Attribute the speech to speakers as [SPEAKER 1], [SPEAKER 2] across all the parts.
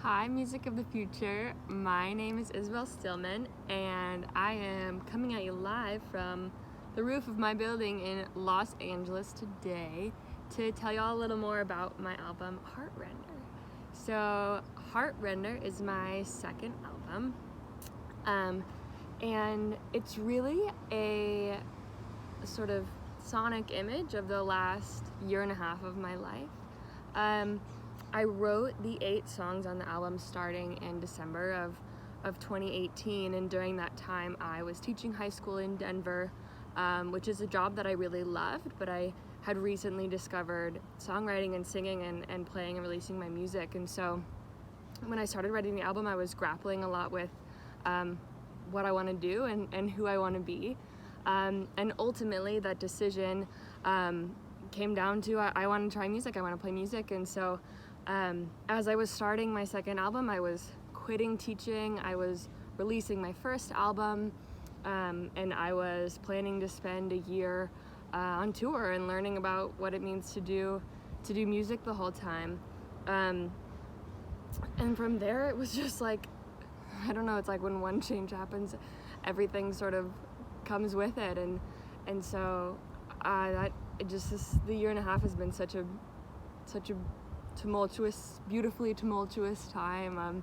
[SPEAKER 1] Hi, Music of the Future. My name is Isabelle Stillman, and I am coming at you live from the roof of my building in Los Angeles today to tell you all a little more about my album, Heartrender. So, Heartrender is my second album, and it's really a sort of sonic image of the last year and a half of my life. I wrote the 8 songs on the album starting in December of 2018, and during that time I was teaching high school in Denver, which is a job that I really loved, but I had recently discovered songwriting and singing and playing and releasing my music. And so when I started writing the album, I was grappling a lot with what I want to do and who I want to be. And ultimately that decision came down to I want to try music, I want to play music. And so as I was starting my second album, I was quitting teaching, I was releasing my first album, and I was planning to spend a year on tour and learning about what it means to do music the whole time. And from there it was just like, I don't know, it's like when one change happens, everything sort of comes with it. And so the year and a half has been such a tumultuous, beautifully tumultuous time.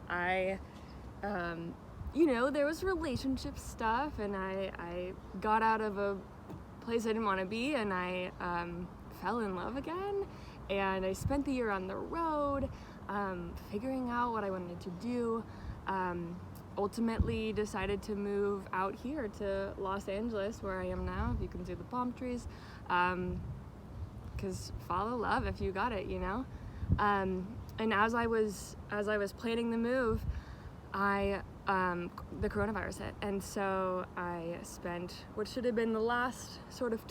[SPEAKER 1] There was relationship stuff, and I got out of a place I didn't want to be, and I fell in love again, and I spent the year on the road, figuring out what I wanted to do. Ultimately decided to move out here to Los Angeles, where I am now, if you can see the palm trees, because follow love if you got it, you know. And as I was planning the move, the coronavirus hit, and so I spent what should have been the last sort of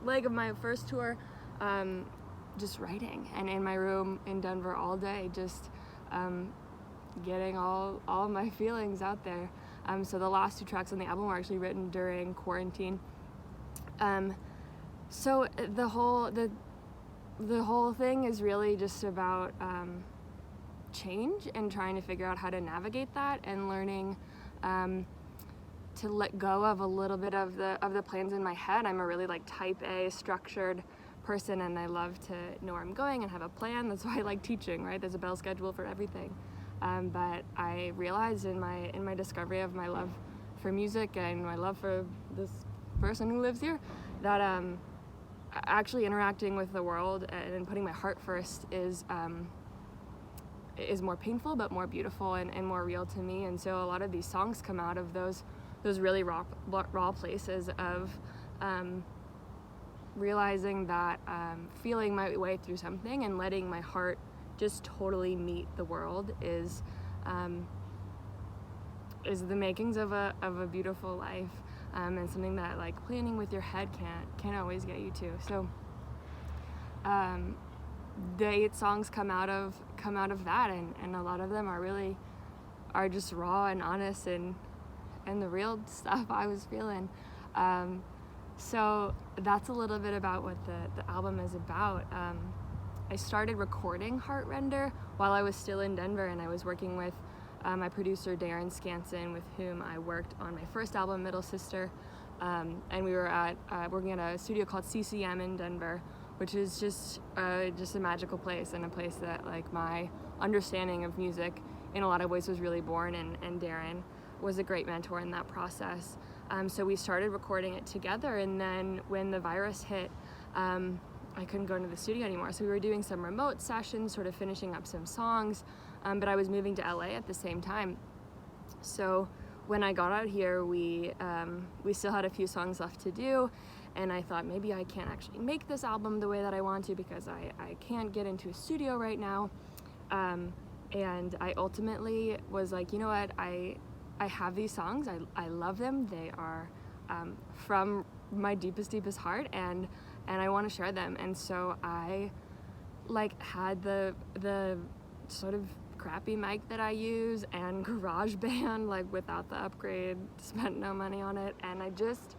[SPEAKER 1] leg of my first tour, just writing and in my room in Denver all day, just getting all my feelings out there. So the last 2 tracks on the album were actually written during quarantine. So the whole thing is really just about change and trying to figure out how to navigate that, and learning to let go of a little bit of the plans in my head. I'm a really type A structured person, and I love to know where I'm going and have a plan. That's why I like teaching, right? There's a bell schedule for everything. But I realized in my discovery of my love for music and my love for this person who lives here, that actually interacting with the world and putting my heart first is more painful but more beautiful and more real to me. And so a lot of these songs come out of those really raw places of realizing that feeling my way through something and letting my heart just totally meet the world is the makings of a beautiful life, and something that planning with your head can't always get you to. So the 8 songs come out of that, and a lot of them are just raw and honest and the real stuff I was feeling. So that's a little bit about what the album is about. I started recording Heartrender while I was still in Denver, and I was working with my producer Darren Scanson, with whom I worked on my first album, Middle Sister, and we were working at a studio called CCM in Denver, which is just a magical place, and a place that my understanding of music in a lot of ways was really born, and Darren was a great mentor in that process. So we started recording it together, and then when the virus hit, I couldn't go into the studio anymore, so we were doing some remote sessions, sort of finishing up some songs, but I was moving to LA at the same time. So when I got out here, we still had a few songs left to do, and I thought maybe I can't actually make this album the way that I want to because I can't get into a studio right now. And I ultimately was like, you know what, I have these songs, I love them, they are from my deepest heart, and I want to share them. And so I had the sort of crappy mic that I use and GarageBand, without the upgrade, spent no money on it, and I just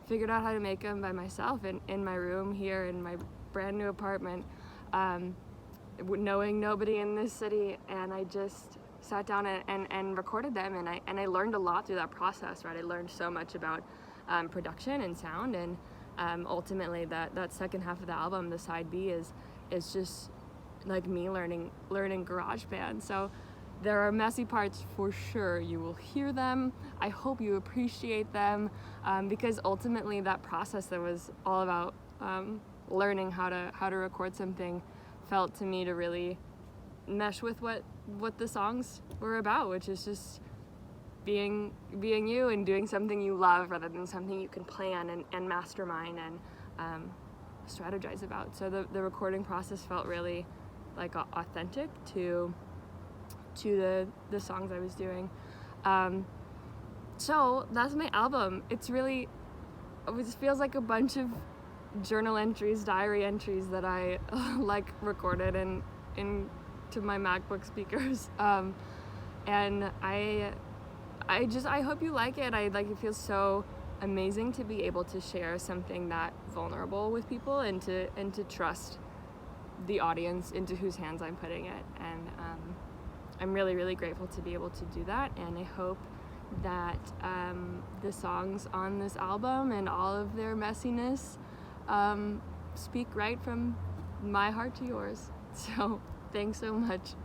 [SPEAKER 1] figured out how to make them by myself in my room here in my brand new apartment. knowing nobody in this city, and I just sat down and recorded them, and I learned a lot through that process, right? I learned so much about production and sound, and ultimately that second half of the album, the side B, is just like me learning GarageBand. So there are messy parts for sure. You will hear them. I hope you appreciate them, because ultimately that process that was all about learning how to record something felt to me to really mesh with what the songs were about, which is just being you and doing something you love rather than something you can plan and mastermind and strategize about. So the recording process felt really like authentic to the songs I was doing. So that's my album. It just feels like a bunch of journal entries, diary entries that I like recorded into my MacBook speakers. And I hope you like it. It feels so amazing to be able to share something that vulnerable with people and to trust the audience into whose hands I'm putting it. And I'm really, really grateful to be able to do that. And I hope that the songs on this album and all of their messiness speak right from my heart to yours. So thanks so much.